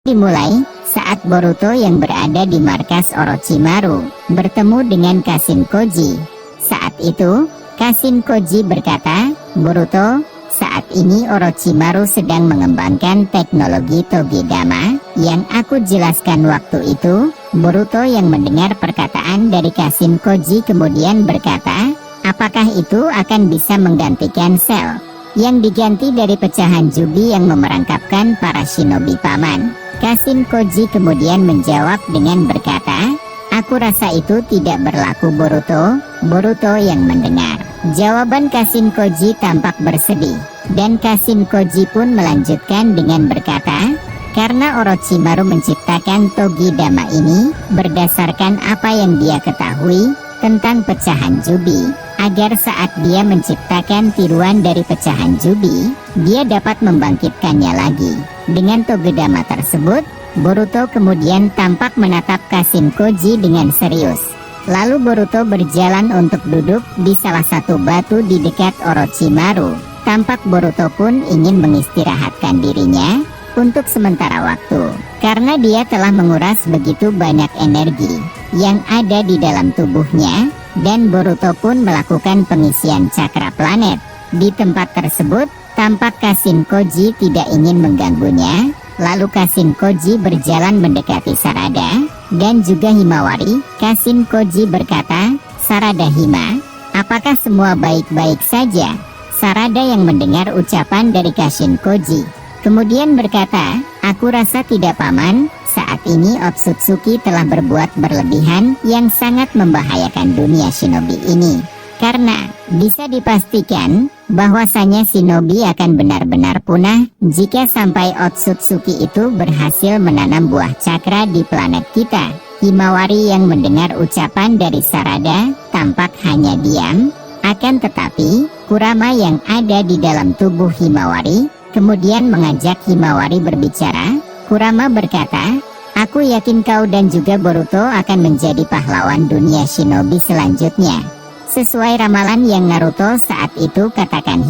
Dimulai saat Boruto yang berada di markas Orochimaru bertemu dengan Kashin Koji. Saat itu, Kashin Koji berkata, "Boruto, saat ini Orochimaru sedang mengembangkan teknologi Togedama yang aku jelaskan waktu itu." Boruto yang mendengar perkataan dari Kashin Koji kemudian berkata, "Apakah itu akan bisa menggantikan sel yang diganti dari pecahan Jubi yang memerangkapkan para shinobi paman?" Kashin Koji kemudian menjawab dengan berkata, "Aku rasa itu tidak berlaku Boruto." Boruto yang mendengar jawaban Kashin Koji tampak bersedih, dan Kashin Koji pun melanjutkan dengan berkata, "Karena Orochimaru menciptakan Togedama ini berdasarkan apa yang dia ketahui tentang pecahan Jubi, agar saat dia menciptakan tiruan dari pecahan Jubi, dia dapat membangkitkannya lagi." Dengan Togedama tersebut, Boruto kemudian tampak menatap Kashin Koji dengan serius. Lalu Boruto berjalan untuk duduk di salah satu batu di dekat Orochimaru. Tampak Boruto pun ingin mengistirahatkan dirinya untuk sementara waktu, karena dia telah menguras begitu banyak energi yang ada di dalam tubuhnya, dan Boruto pun melakukan pengisian cakra planet. Di tempat tersebut, tampak Kashin Koji tidak ingin mengganggunya. Lalu Kashin Koji berjalan mendekati Sarada dan juga Himawari. Kashin Koji berkata, "Sarada, Hima, apakah semua baik-baik saja?" Sarada yang mendengar ucapan dari Kashin Koji kemudian berkata, "Aku rasa tidak paman, saat ini Otsutsuki telah berbuat berlebihan yang sangat membahayakan dunia shinobi ini. Karena bisa dipastikan bahwasanya shinobi akan benar-benar punah jika sampai Otsutsuki itu berhasil menanam buah cakra di planet kita." Himawari yang mendengar ucapan dari Sarada tampak hanya diam. Akan tetapi, Kurama yang ada di dalam tubuh Himawari kemudian mengajak Himawari berbicara. Kurama berkata, "Aku yakin kau dan juga Boruto akan menjadi pahlawan dunia shinobi selanjutnya, sesuai ramalan yang Naruto saat itu katakan."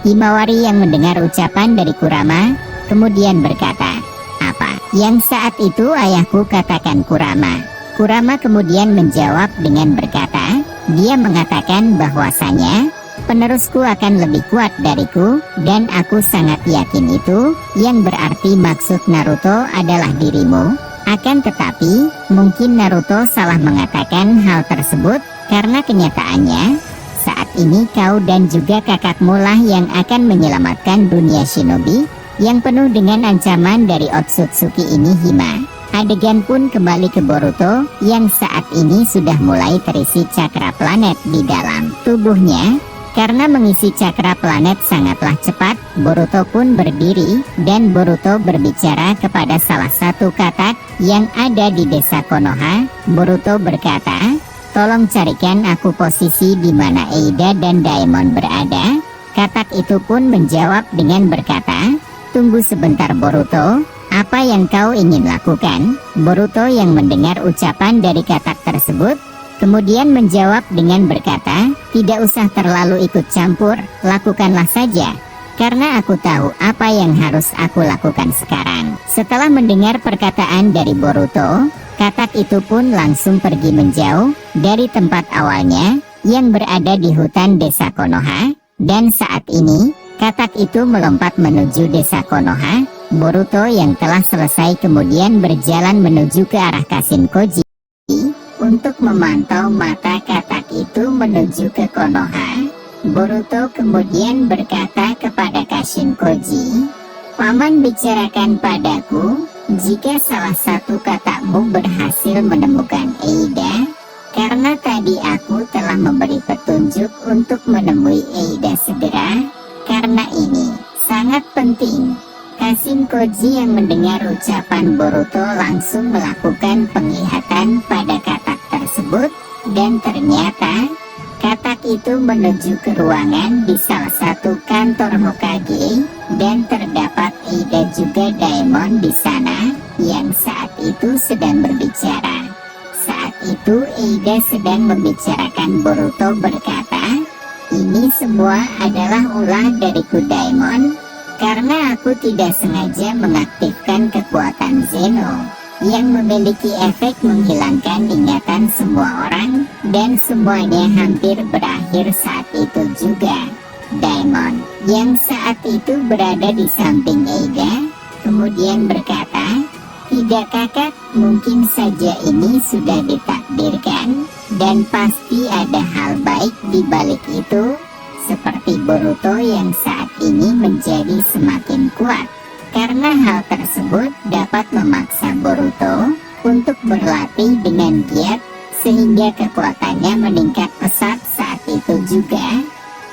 Himawari yang mendengar ucapan dari Kurama kemudian berkata, "Apa yang saat itu ayahku katakan, Kurama?" Kurama kemudian menjawab dengan berkata, "Dia mengatakan bahwasanya penerusku akan lebih kuat dariku, dan aku sangat yakin itu, yang berarti maksud Naruto adalah dirimu. Akan tetapi, mungkin Naruto salah mengatakan hal tersebut, karena kenyataannya, saat ini kau dan juga kakakmu lah yang akan menyelamatkan dunia shinobi yang penuh dengan ancaman dari Otsutsuki ini, Hima." Adegan pun kembali ke Boruto yang saat ini sudah mulai terisi cakra planet di dalam tubuhnya. Karena mengisi cakra planet sangatlah cepat, Boruto pun berdiri dan Boruto berbicara kepada salah satu katak yang ada di desa Konoha. Boruto berkata, "Tolong carikan aku posisi di mana Eida dan Daemon berada." Katak itu pun menjawab dengan berkata, "Tunggu sebentar Boruto, apa yang kau ingin lakukan?" Boruto yang mendengar ucapan dari katak tersebut kemudian menjawab dengan berkata, "Tidak usah terlalu ikut campur, lakukanlah saja, karena aku tahu apa yang harus aku lakukan sekarang." Setelah mendengar perkataan dari Boruto, katak itu pun langsung pergi menjauh dari tempat awalnya yang berada di hutan desa Konoha, dan saat ini katak itu melompat menuju desa Konoha. Boruto yang telah selesai kemudian berjalan menuju ke arah Kashin Koji untuk memantau mata katak itu menuju ke Konoha. Boruto kemudian berkata kepada Kashin Koji, "Paman bicarakan padaku, jika salah satu katakmu berhasil menemukan Eida, karena tadi aku telah memberi petunjuk untuk menemui Eida segera, karena ini sangat penting." Kashin Koji yang mendengar ucapan Boruto langsung melakukan penglihatan pada katak tersebut, dan ternyata katak itu menuju ke ruangan di salah satu kantor Hokage, dan terdapat Eida juga Daemon di sana yang saat itu sedang berbicara. Saat itu Eida sedang membicarakan Boruto berkata, "Ini semua adalah ulah dariku Daemon. Karena aku tidak sengaja mengaktifkan kekuatan Zeno yang memiliki efek menghilangkan ingatan semua orang, dan semuanya hampir berakhir saat itu juga. Daemon, yang saat itu berada di samping Eida, kemudian berkata, "Tidak kakak, mungkin saja ini sudah ditakdirkan, dan pasti ada hal baik di balik itu, seperti Boruto yang saat ini menjadi semakin kuat. Karena hal tersebut dapat memaksa Boruto untuk berlatih dengan giat, sehingga kekuatannya meningkat pesat saat itu juga."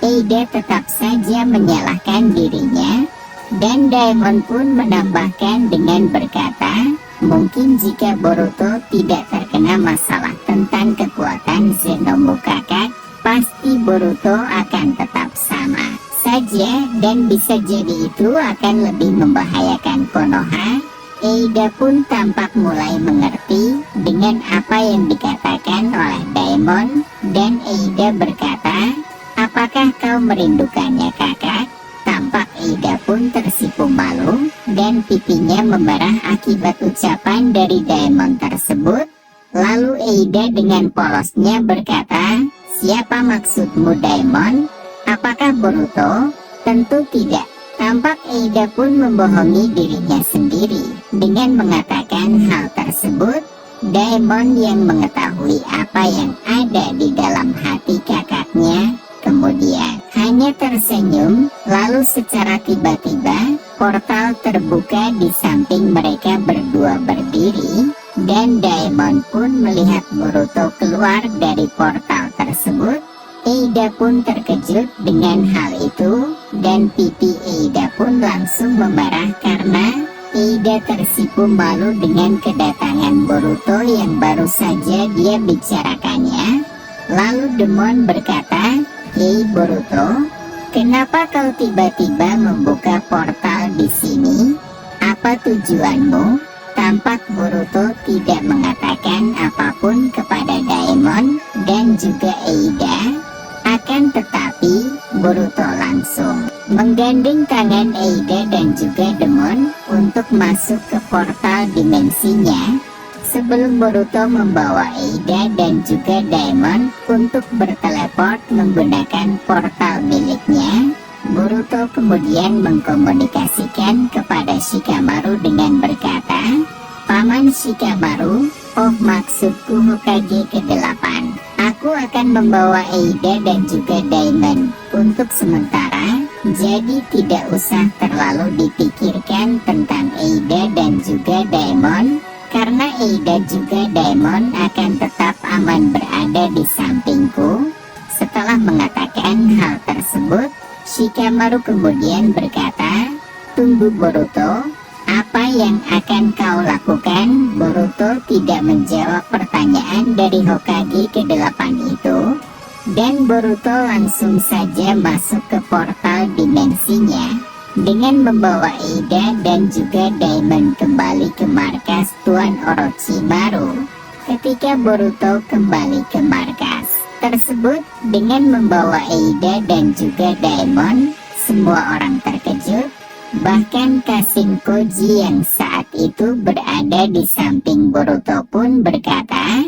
Eida tetap saja menyalahkan dirinya, dan Daemon pun menambahkan dengan berkata, "Mungkin jika Boruto tidak terkena masalah tentang kekuatan Zenomu kakak, pasti Boruto akan tetap sama saja, dan bisa jadi itu akan lebih membahayakan Konoha." Eida pun tampak mulai mengerti dengan apa yang dikatakan oleh Daemon, dan Eida berkata, "Apakah kau merindukannya kakak?" Tampak Eida pun tersipu malu, dan pipinya memerah akibat ucapan dari Daemon tersebut. Lalu Eida dengan polosnya berkata, "Siapa maksudmu Daemon? Apakah Boruto?" "Tentu tidak." Tampak Eida pun membohongi dirinya sendiri dengan mengatakan hal tersebut. Daemon yang mengetahui apa yang ada di dalam hati kakaknya kemudian hanya tersenyum, lalu secara tiba-tiba portal terbuka di samping mereka berdua berdiri, dan Daemon pun melihat Boruto keluar dari portal tersebut. Eida pun terkejut dengan hal itu, dan pipi Eida pun langsung memerah karena Eida tersipu malu dengan kedatangan Boruto yang baru saja dia bicarakannya. Lalu Demon berkata, "Hei Boruto, kenapa kau tiba-tiba membuka portal di sini? Apa tujuanmu?" Tampak Boruto tidak mengatakan apapun kepada Daemon dan juga Eida. Akan tetapi, Boruto langsung menggandeng tangan Eida dan juga Demon untuk masuk ke portal dimensinya. Sebelum Boruto membawa Eida dan juga Daemon untuk berteleport menggunakan portal miliknya, Boruto kemudian mengkomunikasikan kepada Shikamaru dengan berkata, "Paman Shikamaru, oh maksudku Hokage ke-8. Aku akan membawa Eida dan juga Daemon untuk sementara, jadi tidak usah terlalu dipikirkan tentang Eida dan juga Daemon. Karena Eida juga Daemon akan tetap aman berada di sampingku." Setelah mengatakan hal tersebut, Shikamaru kemudian berkata, "Tunggu Boruto, apa yang akan kau lakukan?" Boruto tidak menjawab pertanyaan dari Hokage ke-8 itu, dan Boruto langsung saja masuk ke portal dimensinya dengan membawa Eida dan juga Daemon kembali ke markas Tuan Orochimaru. Ketika Boruto kembali ke markas tersebut dengan membawa Eida dan juga Daemon, semua orang terkejut. Bahkan Kashin Koji yang saat itu berada di samping Boruto pun berkata,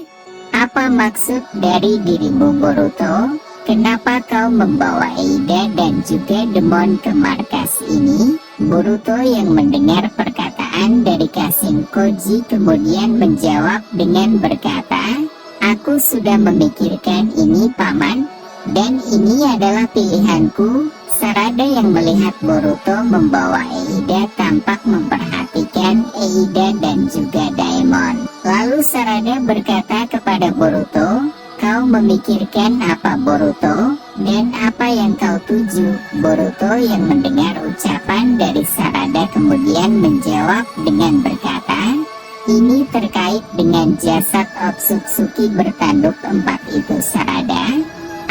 "Apa maksud dari dirimu Boruto? Kenapa kau membawa Eida dan juga Demon ke markas ini?" Boruto yang mendengar perkataan dari Kashin Koji kemudian menjawab dengan berkata, "Aku sudah memikirkan ini paman, dan ini adalah pilihanku." Sarada yang melihat Boruto membawa Eida tampak memperhatikan Eida dan juga Daemon. Lalu Sarada berkata kepada Boruto, "Kau memikirkan apa Boruto? Dan apa yang kau tuju?" Boruto yang mendengar ucapan dari Sarada kemudian menjawab dengan berkata, "Ini terkait dengan jasad Otsutsuki bertanduk 4 itu Sarada.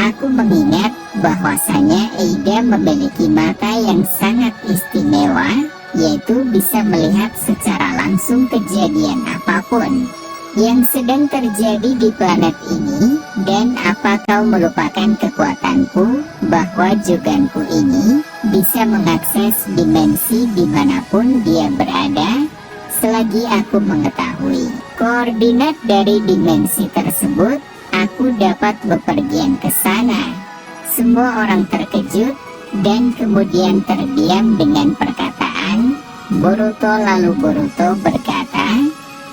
Aku mengingat bahwasanya Eida memiliki mata yang sangat istimewa, yaitu bisa melihat secara langsung kejadian apapun. yang sedang terjadi di planet ini? Dan apa kau melupakan kekuatanku, bahwa Joganku ini bisa mengakses dimensi dimanapun dia berada? Selagi aku mengetahui koordinat dari dimensi tersebut, aku dapat bepergian ke sana. Semua orang terkejut dan kemudian terdiam dengan perkataan Boruto. Lalu Boruto berkata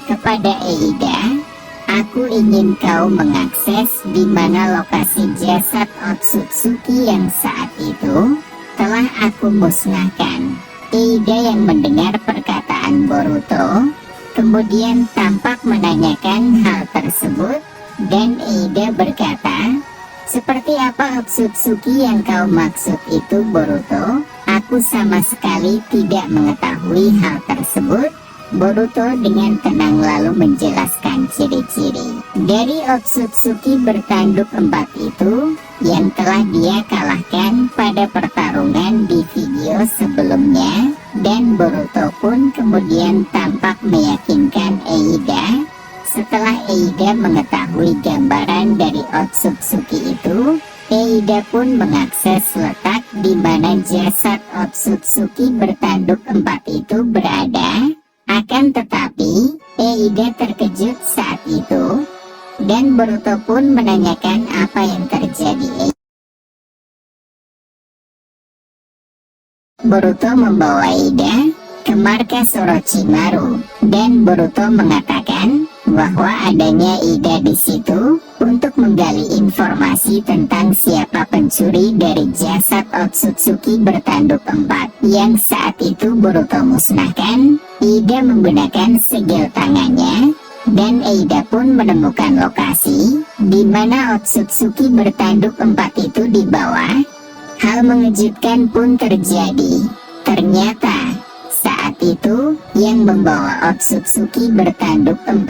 kepada Eida, aku ingin kau mengakses di mana lokasi jasad Otsutsuki yang saat itu telah aku musnahkan. Eida yang mendengar perkataan Boruto kemudian tampak menanyakan hal tersebut, dan Eida berkata, seperti apa Otsutsuki yang kau maksud itu Boruto? Aku sama sekali tidak mengetahui hal tersebut. Boruto dengan tenang lalu menjelaskan ciri-ciri dari Otsutsuki bertanduk 4 itu yang telah dia kalahkan pada pertarungan di video sebelumnya, dan Boruto pun kemudian tampak meyakinkan Eida. Setelah Eida mengetahui gambaran dari Otsutsuki itu, Eida pun mengakses letak di mana jasad Otsutsuki bertanduk 4 itu berada. Akan tetapi, Eida terkejut saat itu, dan Boruto pun menanyakan apa yang terjadi. Boruto membawa Eida ke markas Orochimaru, dan Boruto mengatakan bahwa adanya Eida di situ untuk menggali informasi tentang siapa pencuri dari jasad Otsutsuki bertanduk 4 yang saat itu Boruto musnahkan. Eida menggunakan segel tangannya, dan Eida pun menemukan lokasi di mana Otsutsuki bertanduk 4 itu di bawah. Hal mengejutkan pun terjadi. Ternyata saat itu yang membawa Otsutsuki bertanduk 4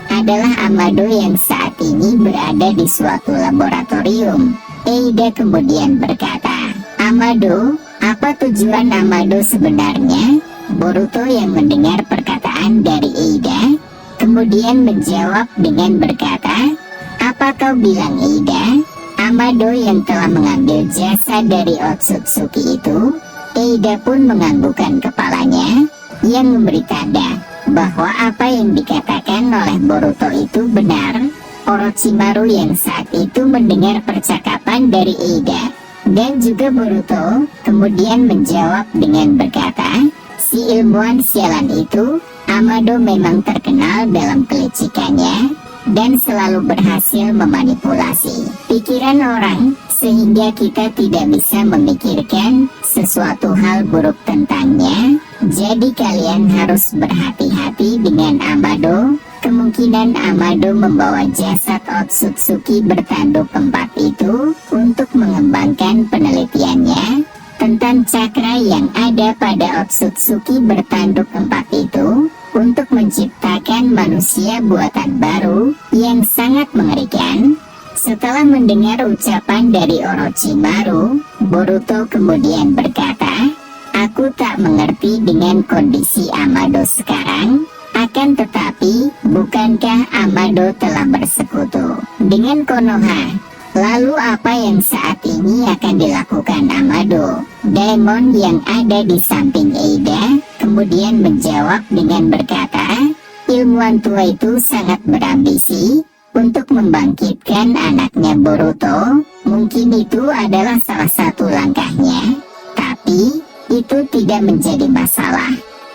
adalah Amado yang saat ini berada di suatu laboratorium. Eida kemudian berkata, Amado, apa tujuan Amado sebenarnya? Boruto yang mendengar perkataan dari Eida kemudian menjawab dengan berkata, apa kau bilang Eida? Amado yang telah mengambil jasa dari Otsutsuki itu? Eida pun menganggukkan kepalanya, yang memberi tanda bahwa apa yang dikatakan oleh Boruto itu benar. Orochimaru yang saat itu mendengar percakapan dari Eida dan juga Boruto kemudian menjawab dengan berkata, si ilmuwan sialan itu, Amado memang terkenal dalam kelicikannya dan selalu berhasil memanipulasi pikiran orang sehingga kita tidak bisa memikirkan sesuatu hal buruk tentangnya. Jadi kalian harus berhati-hati dengan Amado. Kemungkinan Amado membawa jasad Otsutsuki bertanduk 4 itu untuk mengembangkan penelitiannya tentang cakra yang ada pada Otsutsuki bertanduk 4 itu untuk menciptakan manusia buatan baru yang sangat mengerikan. Setelah mendengar ucapan dari Orochimaru, Boruto kemudian berkata, aku tak mengerti dengan kondisi Amado sekarang. Akan tetapi, bukankah Amado telah bersekutu dengan Konoha? Lalu apa yang saat ini akan dilakukan Amado? Daemon yang ada di samping Eida kemudian menjawab dengan berkata, ilmuwan tua itu sangat berambisi untuk membangkitkan anaknya Boruto. Mungkin itu adalah salah satu langkahnya, tapi itu tidak menjadi masalah.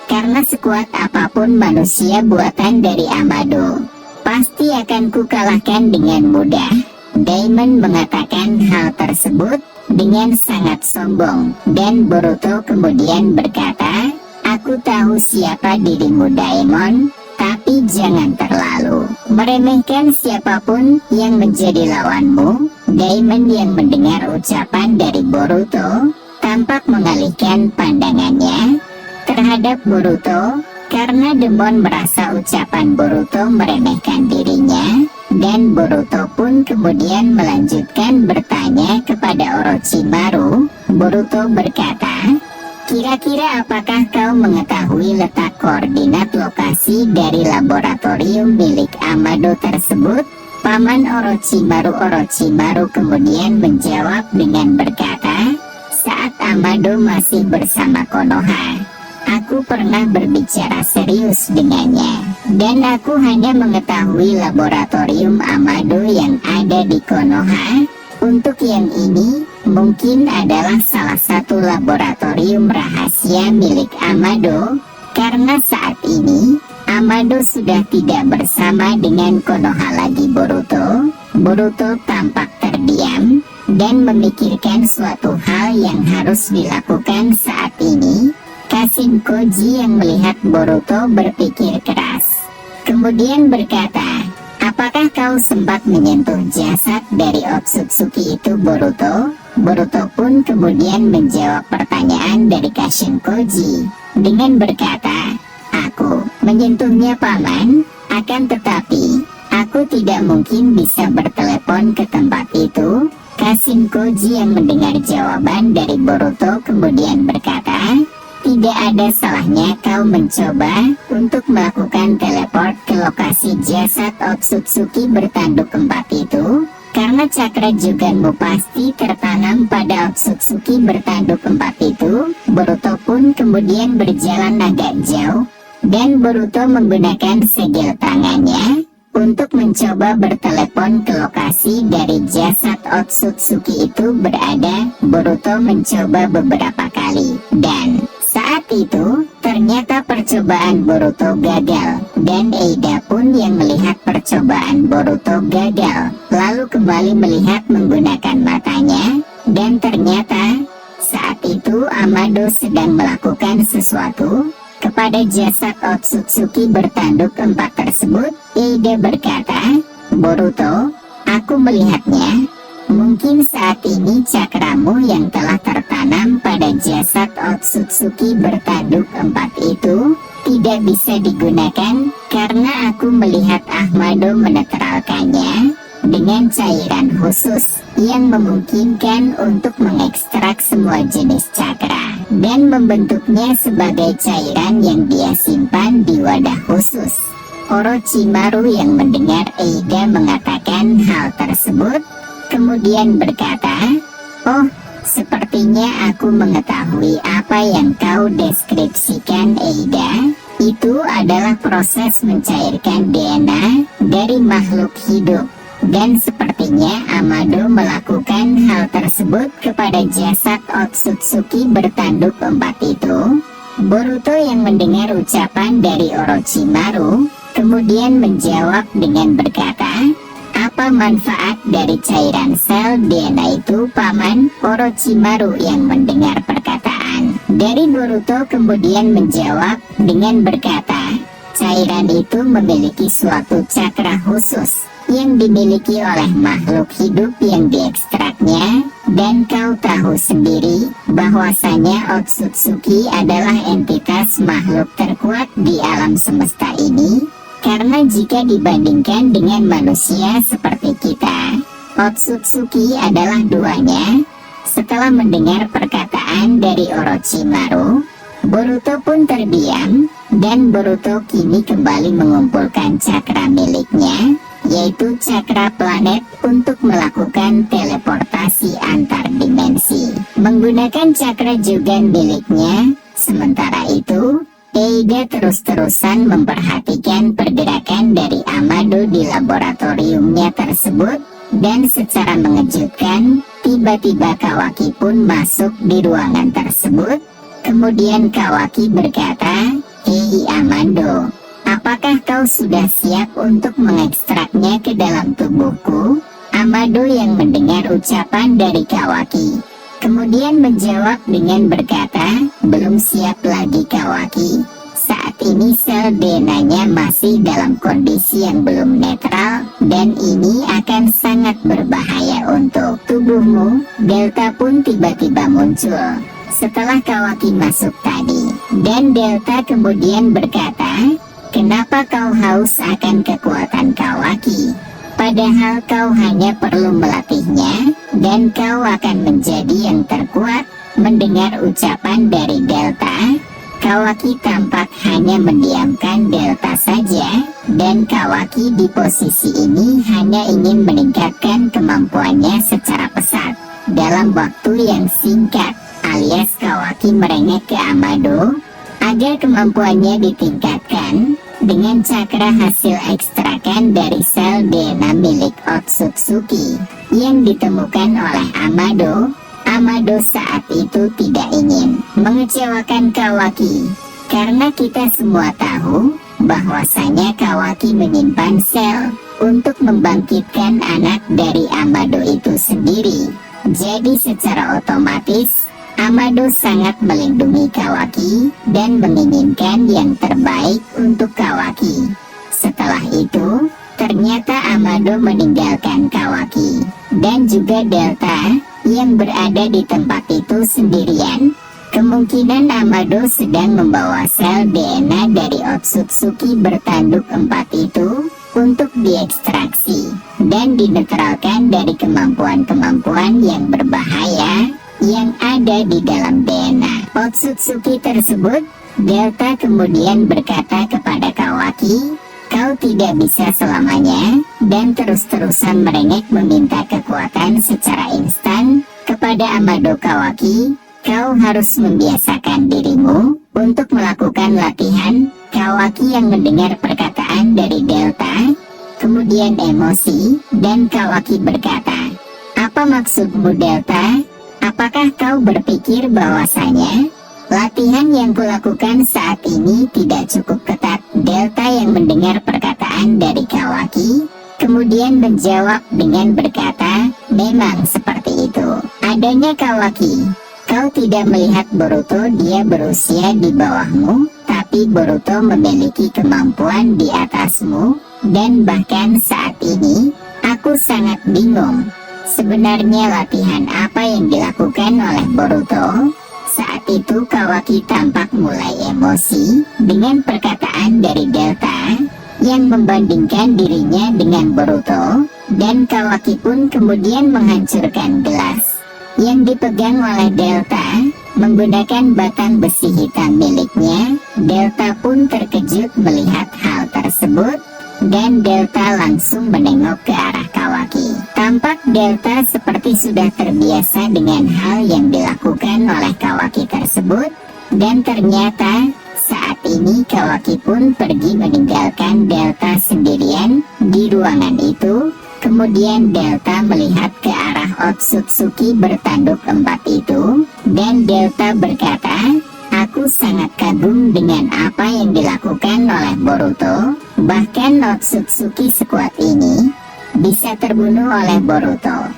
Karena sekuat apapun manusia buatan dari Amado, pasti akan kukalahkan dengan mudah. Daemon mengatakan hal tersebut dengan sangat sombong, dan Boruto kemudian berkata, aku tahu siapa dirimu Daemon, tapi jangan terlalu meremehkan siapapun yang menjadi lawanmu. Daemon yang mendengar ucapan dari Boruto tampak mengalihkan pandangannya terhadap Boruto, karena Demon merasa ucapan Boruto meremehkan dirinya, dan Boruto pun kemudian melanjutkan bertanya kepada Orochimaru. Boruto berkata, Kira-kira apakah kau mengetahui letak koordinat lokasi dari laboratorium milik Amado tersebut? Paman Orochimaru kemudian menjawab dengan berkata, saat Amado masih bersama Konoha, aku pernah berbicara serius dengannya, dan aku hanya mengetahui laboratorium Amado yang ada di Konoha. Untuk yang ini, mungkin adalah salah satu laboratorium rahasia milik Amado, karena saat ini, Amado sudah tidak bersama dengan Konoha lagi. Boruto tampak terdiam, dan memikirkan suatu hal yang harus dilakukan saat ini. Kashin Koji yang melihat Boruto berpikir keras, kemudian berkata, apakah kau sempat menyentuh jasad dari Otsutsuki itu, Boruto? Boruto pun kemudian menjawab pertanyaan dari Kashin Koji dengan berkata, aku menyentuhnya, Paman, akan tetapi aku tidak mungkin bisa bertelepon ke tempat itu. Kashin Koji yang mendengar jawaban dari Boruto kemudian berkata, tidak ada salahnya kau mencoba untuk melakukan teleport ke lokasi jasad Otsutsuki bertanduk empat itu, karena cakra juganmu pasti tertanam pada Otsutsuki bertanduk empat itu. Boruto pun kemudian berjalan agak jauh, dan Boruto menggunakan segel tangannya untuk mencoba bertelepon ke lokasi dari jasad Otsutsuki itu berada. Boruto mencoba beberapa kali, dan saat itu, ternyata percobaan Boruto gagal, dan Eida pun yang melihat percobaan Boruto gagal, lalu kembali melihat menggunakan matanya, dan ternyata, saat itu Amado sedang melakukan sesuatu kepada jasad Otsutsuki bertanduk empat tersebut. Eida berkata, Boruto, aku melihatnya. Mungkin saat ini cakramu yang telah tertanam pada jasad Otsutsuki bertanduk empat itu tidak bisa digunakan, karena aku melihat Amado menetralkannya dengan cairan khusus yang memungkinkan untuk mengekstrak semua jenis cakra dan membentuknya sebagai cairan yang dia simpan di wadah khusus. Orochimaru yang mendengar Eida mengatakan hal tersebut kemudian berkata, oh, sepertinya aku mengetahui apa yang kau deskripsikan, Eida. Itu adalah proses mencairkan DNA dari makhluk hidup. Dan sepertinya Amado melakukan hal tersebut kepada jasad Otsutsuki bertanduk empat itu. Boruto yang mendengar ucapan dari Orochimaru kemudian menjawab dengan berkata, apa manfaat dari cairan sel DNA itu, Paman? Orochimaru yang mendengar perkataan dari Boruto kemudian menjawab dengan berkata, cairan itu memiliki suatu cakra khusus yang dimiliki oleh makhluk hidup yang diekstraknya, dan kau tahu sendiri bahwasanya Otsutsuki adalah entitas makhluk terkuat di alam semesta ini. Karena jika dibandingkan dengan manusia seperti kita, Otsutsuki adalah duanya. Setelah mendengar perkataan dari Orochimaru, Boruto pun terdiam, dan Boruto kini kembali mengumpulkan cakra miliknya, yaitu cakra planet, untuk melakukan teleportasi antar dimensi menggunakan cakra jugan miliknya. Sementara itu, Eida terus-terusan memperhatikan pergerakan dari Amado di laboratoriumnya tersebut, dan secara mengejutkan, tiba-tiba Kawaki pun masuk di ruangan tersebut. Kemudian Kawaki berkata, hei Amado, apakah kau sudah siap untuk mengekstraknya ke dalam tubuhku? Amado yang mendengar ucapan dari Kawaki kemudian menjawab dengan berkata, belum siap lagi Kawaki. Saat ini sel DNA-nya masih dalam kondisi yang belum netral, dan ini akan sangat berbahaya untuk tubuhmu. Delta pun tiba-tiba muncul setelah Kawaki masuk tadi, dan Delta kemudian berkata, kenapa kau haus akan kekuatan Kawaki? Padahal kau hanya perlu melatihnya, dan kau akan menjadi yang terkuat. Mendengar ucapan dari Delta, Kawaki tampak hanya mendiamkan Delta saja, dan Kawaki di posisi ini hanya ingin meningkatkan kemampuannya secara pesat dalam waktu yang singkat, alias Kawaki merengek ke Amado agar kemampuannya ditingkatkan dengan cakra hasil ekstrakan dari sel DNA milik Otsutsuki yang ditemukan oleh Amado. Amado saat itu tidak ingin mengecewakan Kawaki, karena kita semua tahu bahwasanya Kawaki menyimpan sel untuk membangkitkan anak dari Amado itu sendiri. Jadi secara otomatis Amado sangat melindungi Kawaki dan menginginkan yang terbaik untuk Kawaki. Setelah itu, ternyata Amado meninggalkan Kawaki dan juga Delta yang berada di tempat itu sendirian. Kemungkinan Amado sedang membawa sel DNA dari Otsutsuki bertanduk 4 itu untuk diekstraksi dan dinetralkan dari kemampuan-kemampuan yang berbahaya yang ada di dalam DNA Otsutsuki tersebut. Delta kemudian berkata kepada Kawaki, "Kau tidak bisa selamanya," dan terus-terusan merengek meminta kekuatan secara instan kepada Amado. "Kawaki, kau harus membiasakan dirimu untuk melakukan latihan." Kawaki yang mendengar perkataan dari Delta kemudian emosi, dan Kawaki berkata, "Apa maksudmu, Delta? Apakah kau berpikir bahwasanya latihan yang kulakukan saat ini tidak cukup ketat?" Delta yang mendengar perkataan dari Kawaki kemudian menjawab dengan berkata, "Memang seperti itu adanya, Kawaki. Kau tidak melihat Boruto, dia berusia di bawahmu, tapi Boruto memiliki kemampuan di atasmu, dan bahkan saat ini aku sangat bingung. Sebenarnya latihan apa yang dilakukan oleh Boruto?" Saat itu Kawaki tampak mulai emosi dengan perkataan dari Delta yang membandingkan dirinya dengan Boruto, dan Kawaki pun kemudian menghancurkan gelas yang dipegang oleh Delta menggunakan batang besi hitam miliknya. Delta pun terkejut melihat hal tersebut, dan Delta langsung menengok ke arah Kawaki. Tampak Delta seperti sudah terbiasa dengan hal yang dilakukan oleh Kawaki tersebut, dan ternyata saat ini Kawaki pun pergi meninggalkan Delta sendirian di ruangan itu. Kemudian Delta melihat ke arah Otsutsuki bertanduk 4 itu, dan Delta berkata, "Aku sangat kagum dengan apa yang dilakukan oleh Boruto. Bahkan Otsutsuki sekuat ini bisa terbunuh oleh Boruto."